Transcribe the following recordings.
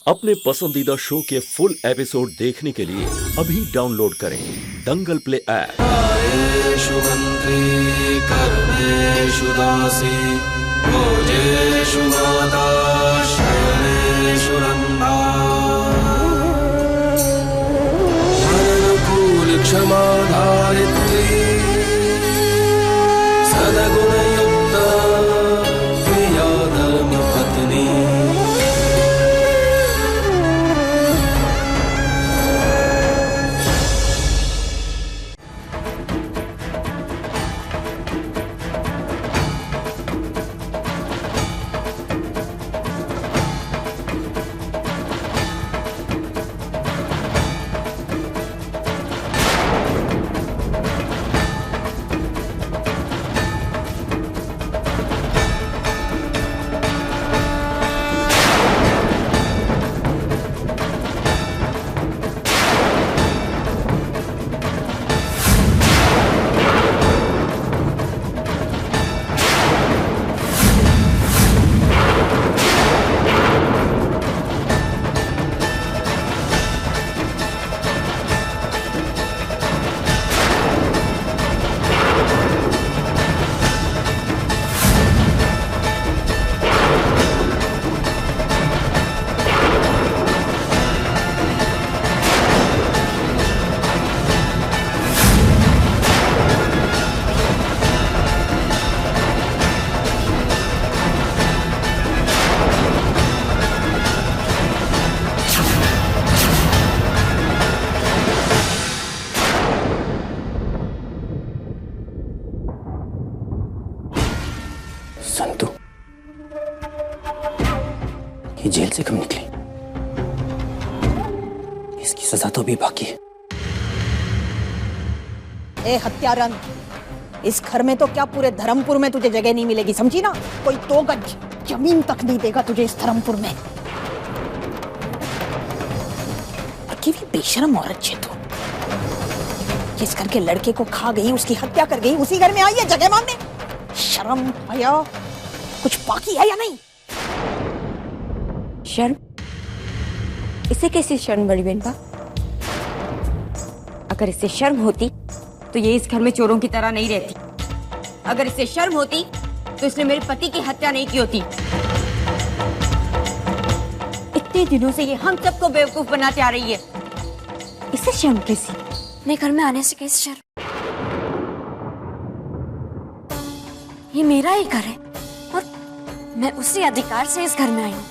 अपने पसंदीदा शो के फुल एपिसोड देखने के लिए अभी डाउनलोड करें दंगल प्ले ऐप। आयेषु मंत्री कर्मेषु दासी भोजेषु माता शयनेषु रंभा अनुकूल क्षमा धारित्री सदगुणयुक्ता प्रिया धर्म पत्नी। संतु, ये जेल से कब निकली? इसकी सजा तो अभी बाकी है। ए हत्यारन, इस घर में तो क्या पूरे धर्मपुर में तुझे जगह नहीं मिलेगी, समझी ना? कोई 2 गज जमीन तक नहीं देगा तुझे इस धर्मपुर में। भी बेशरम औरत छे तू, जिस घर के लड़के को खा गई, उसकी हत्या कर गई, उसी घर में आई है जगह मांगने। शर्म आया कुछ बाकी है या नहीं? शर्म? इसे कैसी शर्म बड़ी बहन? अगर इसे शर्म होती तो ये इस घर में चोरों की तरह नहीं रहती। अगर इसे शर्म होती तो इसने मेरे पति की हत्या नहीं की होती। इतने दिनों से ये हम सबको बेवकूफ बनाते आ रही है। इसे शर्म कैसी? अपने घर में आने से कैसे शर्म? ये मेरा ही घर है और मैं उसी अधिकार से इस घर में आई हूँ।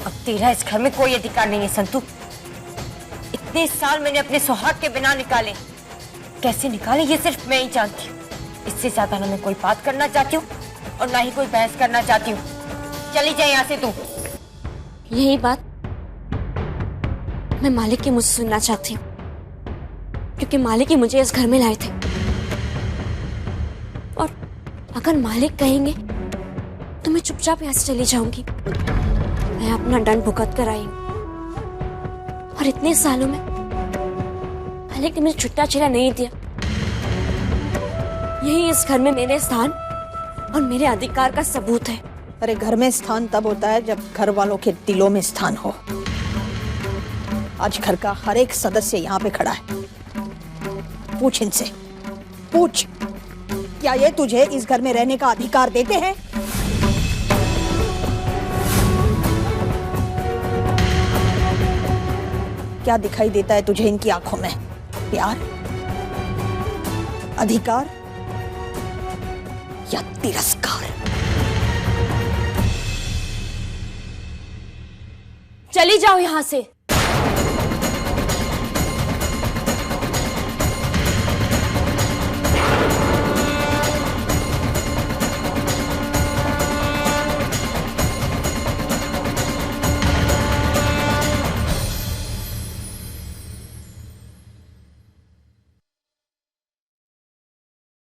अब तेरा इस घर में कोई अधिकार नहीं है संतु। इतने साल मैंने अपने सुहाग के बिना निकाले, कैसे निकाले ये सिर्फ मैं ही जानती हूँ। इससे ज्यादा ना मैं कोई बात करना चाहती हूँ और ना ही कोई बहस करना चाहती हूँ। चली जाए यहाँ से तू। यही बात मैं मालिक के मुझसे सुनना चाहती हूँ, क्योंकि मालिक ही मुझे इस घर में लाए थे। और अगर मालिक कहेंगे तो मैं चुपचाप यहाँ से चली जाऊंगी। मैं अपना दंड भुगत कर आई हूँ और इतने सालों में मालिक ने मुझे छुट्टा छेड़ा नहीं दिया। यही इस घर में मेरे स्थान और मेरे अधिकार का सबूत है। अरे घर में स्थान तब होता है जब घर वालों के दिलों में स्थान हो। आज घर का हर एक सदस्य यहाँ पे खड़ा है। पूछ इनसे, पूछ, क्या ये तुझे इस घर में रहने का अधिकार देते हैं? क्या दिखाई देता है तुझे इनकी आंखों में? प्यार, अधिकार या तिरस्कार? चली जाओ यहाँ से।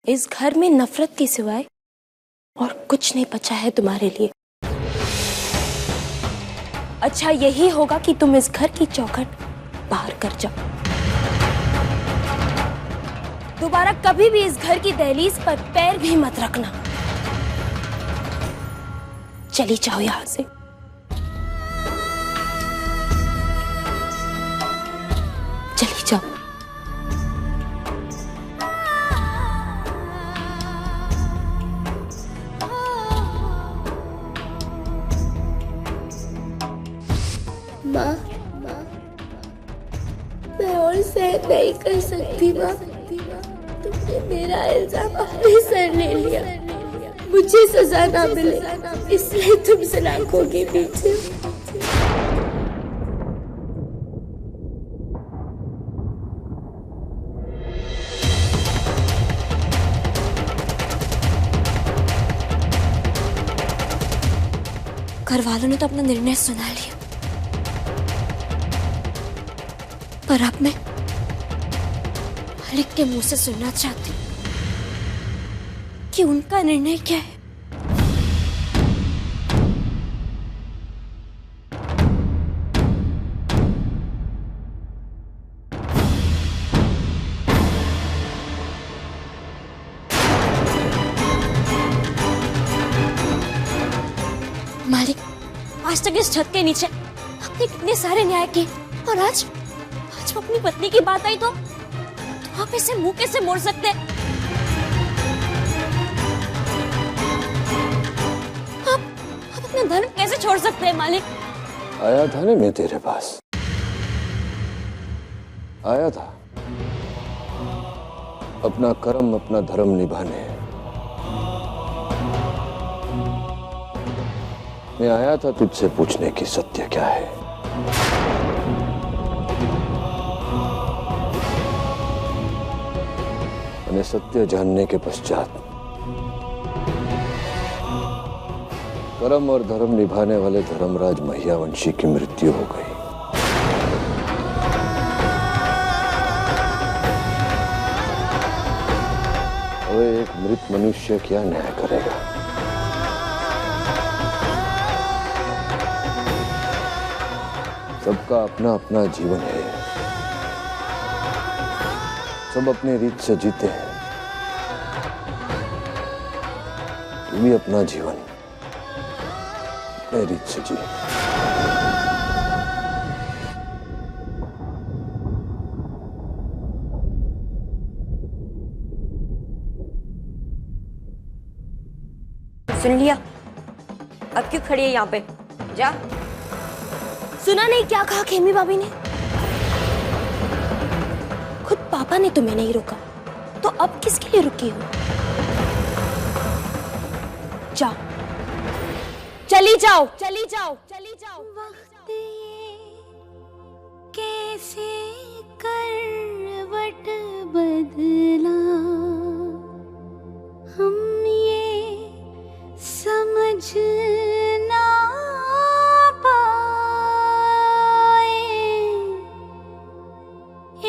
इस घर में नफरत के सिवाय और कुछ नहीं बचा है तुम्हारे लिए। अच्छा यही होगा कि तुम इस घर की चौखट पार कर जाओ। दोबारा कभी भी इस घर की दहलीज पर पैर भी मत रखना। चली जाओ यहां से। माँ, मैं और सहन नहीं कर सकती माँ। तुमने मेरा इल्जाम अपने सर ले लिया। मुझे सजा ना मिले इसलिए तुम सलाखों के पीछे। घर वालों ने तो अपना निर्णय सुना लिया, पर अब मैं मालिक के मुंह से सुनना चाहती हूँ कि उनका निर्णय क्या है। मालिक, आज तक इस छत के नीचे आपने कितने सारे न्याय किए, और आज वो अपनी पत्नी की बात आई तो आप इसे मुंह कैसे मोड़ सकते हैं? आप अपना धर्म कैसे छोड़ सकते हैं मालिक? आया था ना मैं तेरे पास, आया था अपना कर्म अपना धर्म निभाने। मैं आया था तुझसे पूछने की सत्य क्या है। मैंने सत्य जानने के पश्चात कर्म और धर्म निभाने वाले धर्मराज महियावंशी की मृत्यु हो गई। अब एक मृत मनुष्य क्या न्याय करेगा? सबका अपना अपना जीवन है, सब अपने रीत से जीते हैं। तू भी अपना जीवन अपने रीत से जी। सुन लिया? अब क्यों खड़ी है यहाँ पे? जा। सुना नहीं क्या कहा खेमी भाभी ने? खुद पापा ने तुम्हें नहीं रोका, तो अब किसके लिए रुकी हो? जाओ, चली जाओ, चली जाओ, चली जाओ। वक्त ये कैसे करवट बदला, हम ये समझ ना पाए।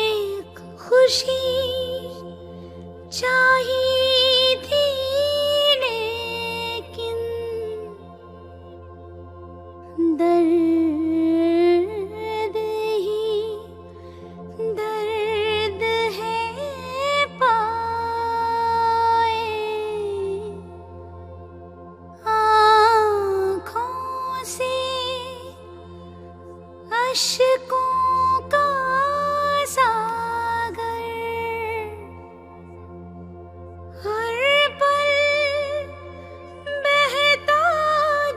एक खुशी चाहिए थी लेकिन दर्द ही दर्द है पाए। आँखों से अश्कों का सागर हर पल बहता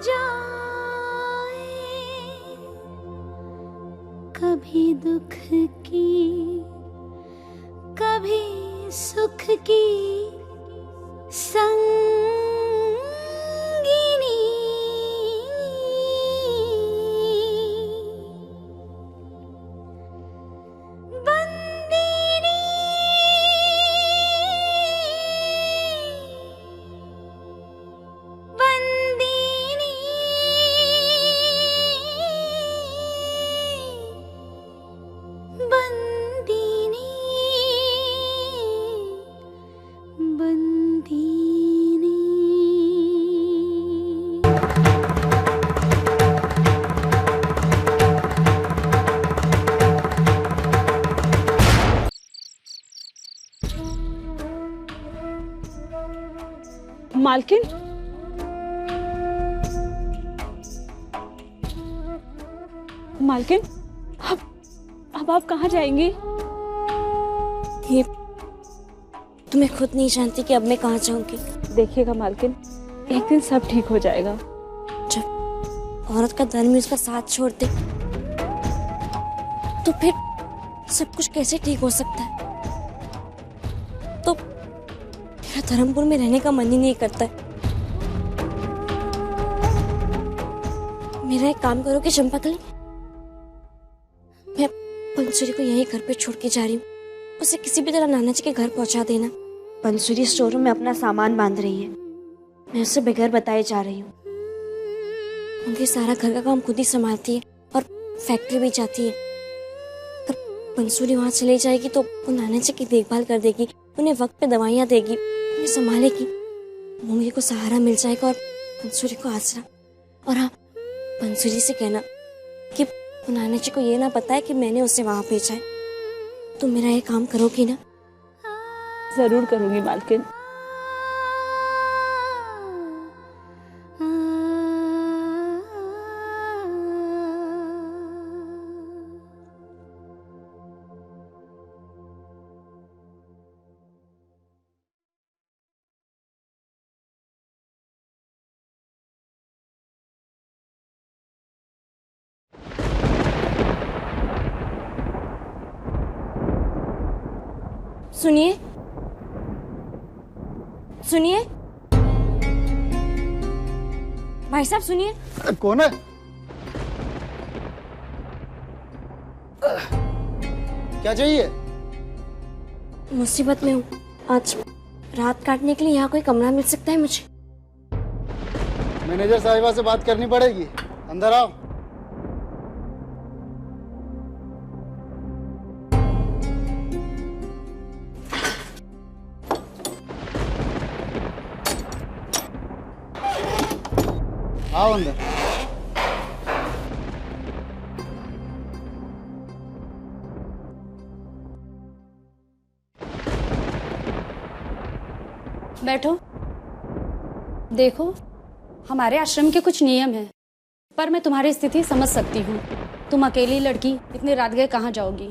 जाए। कभी दुख की कभी सुख की संगिनी। बंदिनी बंदिनी बंदिनी बंदिनी। मालकिन, मालकिन, अब आप कहाँ जाएंगी? ये तुम्हें खुद नहीं जानती कि अब मैं कहाँ जाऊंगी। देखिएगा मालकिन, एक दिन सब ठीक हो जाएगा। जब औरत का धर्म ही उसका साथ छोड़ दे तो फिर सब कुछ कैसे ठीक हो सकता है? तो मेरा धर्मपुर में रहने का मन ही नहीं करता है। मेरा एक काम करो कि चंपाकली, मैं बंसुरी को यहीं घर पे छोड़ के जा रही हूँ। उसे किसी भी तरह नाना जी के घर पहुंचा देना। बंसुरी स्टोर रूम में अपना सामान बांध रही है, मैं उसे बगैर बताए जा रही हूँ। उनके सारा घर का काम खुद ही संभालती है और फैक्ट्री भी जाती है। अगर बंसुरी वहां चली जाएगी तो वो नाना जी की देखभाल कर देगी, उन्हें वक्त पे दवाइयाँ देगी, उन्हें संभालेगी। मूंगी को सहारा मिल जाएगा और बंसुरी को आसरा। और हाँ, बंसुरी से कहना कि नाना जी को ये ना पता है कि मैंने उसे वहां भेजा है। तुम मेरा ये काम करोगी ना? जरूर करूंगी मालकिन। सुनिए, सुनिए भाई साहब, सुनिए। कौन है? क्या चाहिए? मुसीबत में हूँ। आज रात काटने के लिए यहाँ कोई कमरा मिल सकता है मुझे? मैनेजर साहिबा से बात करनी पड़ेगी, अंदर आओ। आओ अंदर। बैठो। देखो, हमारे आश्रम के कुछ नियम हैं, पर मैं तुम्हारी स्थिति समझ सकती हूँ। तुम अकेली लड़की इतनी रात गए कहाँ जाओगी?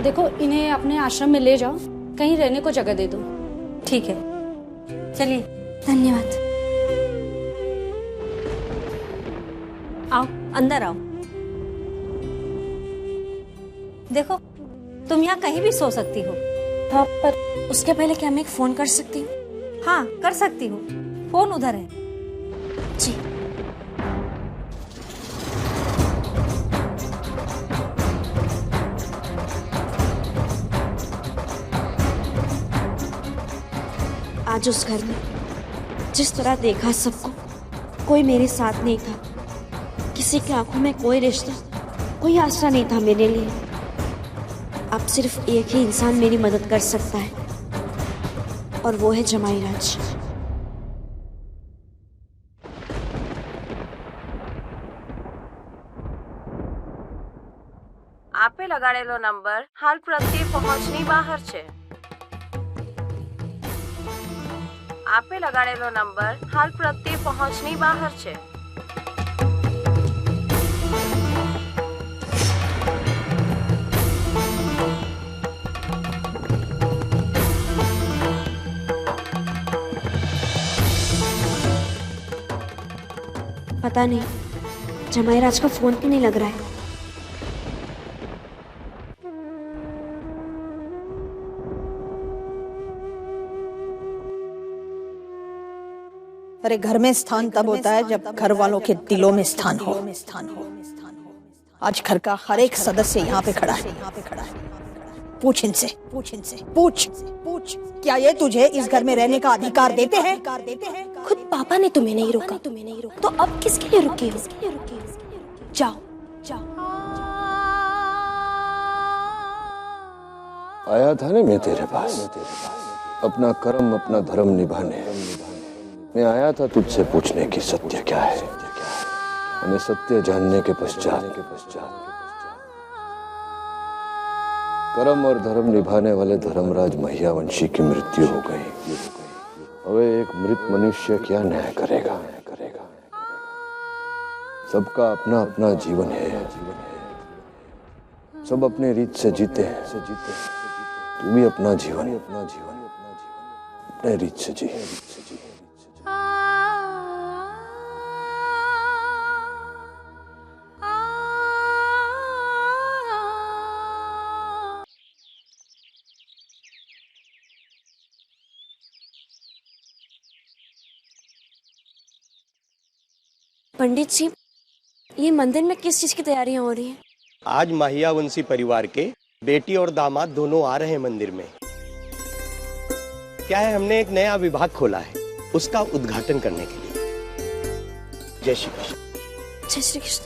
देखो, इन्हें अपने आश्रम में ले जाओ, कहीं रहने को जगह दे दो। ठीक है, चलिए। धन्यवाद। आओ, अंदर आओ। देखो, तुम यहाँ कहीं भी सो सकती हो। हाँ, पर उसके पहले क्या मैं एक फोन कर सकती हूँ? हाँ, कर सकती हो। फोन उधर है। जी। आज उस घर में जिस तरह देखा सबको, कोई मेरे साथ नहीं था। किसी की आंखों में कोई रिश्ता, कोई आसरा नहीं था मेरे लिए। अब सिर्फ एक ही इंसान मेरी मदद कर सकता है, और वो है जमाई राज। आपे लगाड़ेलो नंबर हाल प्रत्ये पहुंचनी बहार छे। आपे लगाड़ेलो नंबर हाल प्रत्ये पहुंचनी बहार छे। पता नहीं जमाई राज का फोन क्यों नहीं लग रहा है। अरे घर में स्थान तब होता है जब घर वालों के दिलों में स्थान हो। आज घर का हर एक सदस्य यहाँ पे खड़ा है। पूछ इनसे, पूछ क्या ये तुझे इस घर में रहने का अधिकार देते हैं? खुद पापा ने तुम्हें नहीं रोका, तो अब किसके लिए रुकी हो? जाओ। आया था ना मैं तेरे पास अपना कर्म अपना धर्म निभाने। मैं आया था तुझसे पूछने की सत्य क्या है। मैंने सत्य जानने के पश्चात कर्म और धर्म निभाने वाले धर्मराज महियावंशी की मृत्यु हो गई। अब एक मृत मनुष्य क्या न्याय करेगा? सबका अपना अपना जीवन है, सब अपने रीत से जीते हैं। तू भी अपना जीवन अपने रीत से जी। पंडित जी, ये मंदिर में किस चीज की तैयारियां हो रही हैं? आज माहिया वंशी परिवार के बेटी और दामाद दोनों आ रहे हैं मंदिर में। क्या है, हमने एक नया विभाग खोला है, उसका उद्घाटन करने के लिए। जय श्री कृष्ण। जय श्री कृष्ण।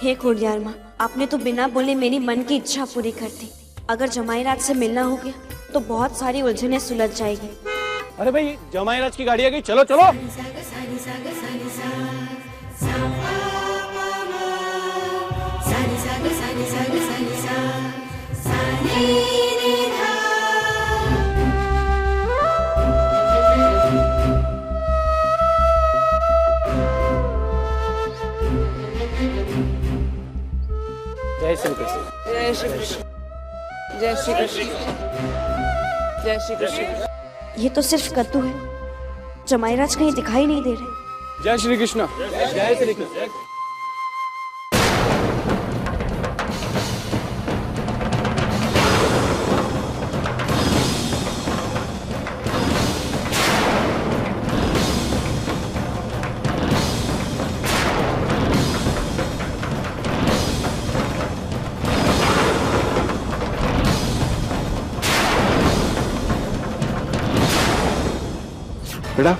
हे खोड़ियार माँ, आपने तो बिना बोले मेरी मन की इच्छा पूरी कर दी। अगर जमाई राज से मिलना हो गया तो बहुत सारी उलझनें सुलझ जाएगी। अरे भाई, जमाई राज की गाड़ी आ गई, चलो चलो। जय श्री कृष्ण। जय श्री कृष्ण। जय श्री कृष्ण। जय श्री कृष्ण। ये तो सिर्फ कद्दू है, जमाई राज कहीं दिखाई नहीं दे रहे। जय श्री कृष्ण। जय श्री कृष्ण। बेटा,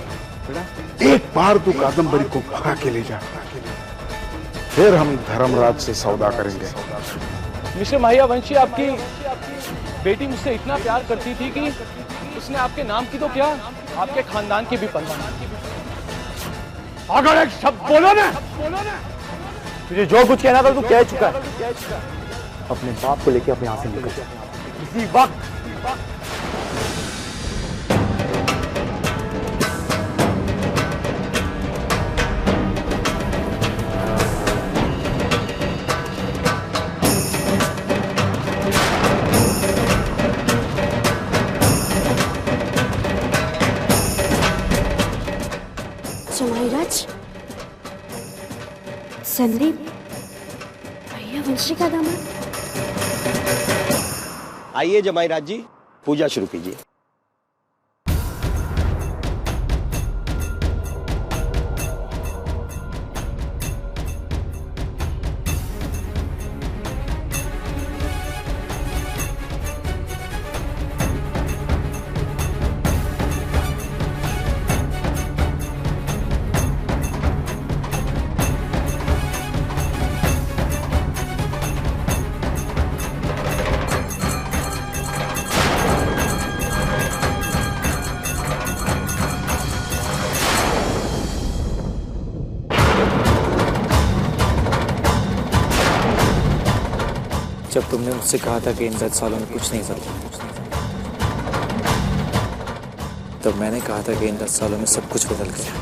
एक बार तू कादम्बरी को भगा के ले जा, फिर हम धर्मराज से सौदा करेंगे। मिस्टर माहिया वंशी, आपकी बेटी मुझसे इतना प्यार करती थी कि उसने आपके नाम की तो क्या, आपके खानदान की भी परवाह। अगर एक शब्द बोलो ना, तुझे जो कुछ कहना था तू कह चुका है। अपने बाप को लेके अपने यहाँ से निकल जा इसी वक्त। जमाईराज, संदीप भैया वंशी का दामाद। आइए जमाईराज जी, पूजा शुरू कीजिए। जब तुमने मुझसे कहा था कि इन 10 सालों में कुछ नहीं बदला, तब मैंने कहा था कि इन 10 सालों में सब कुछ बदल गया।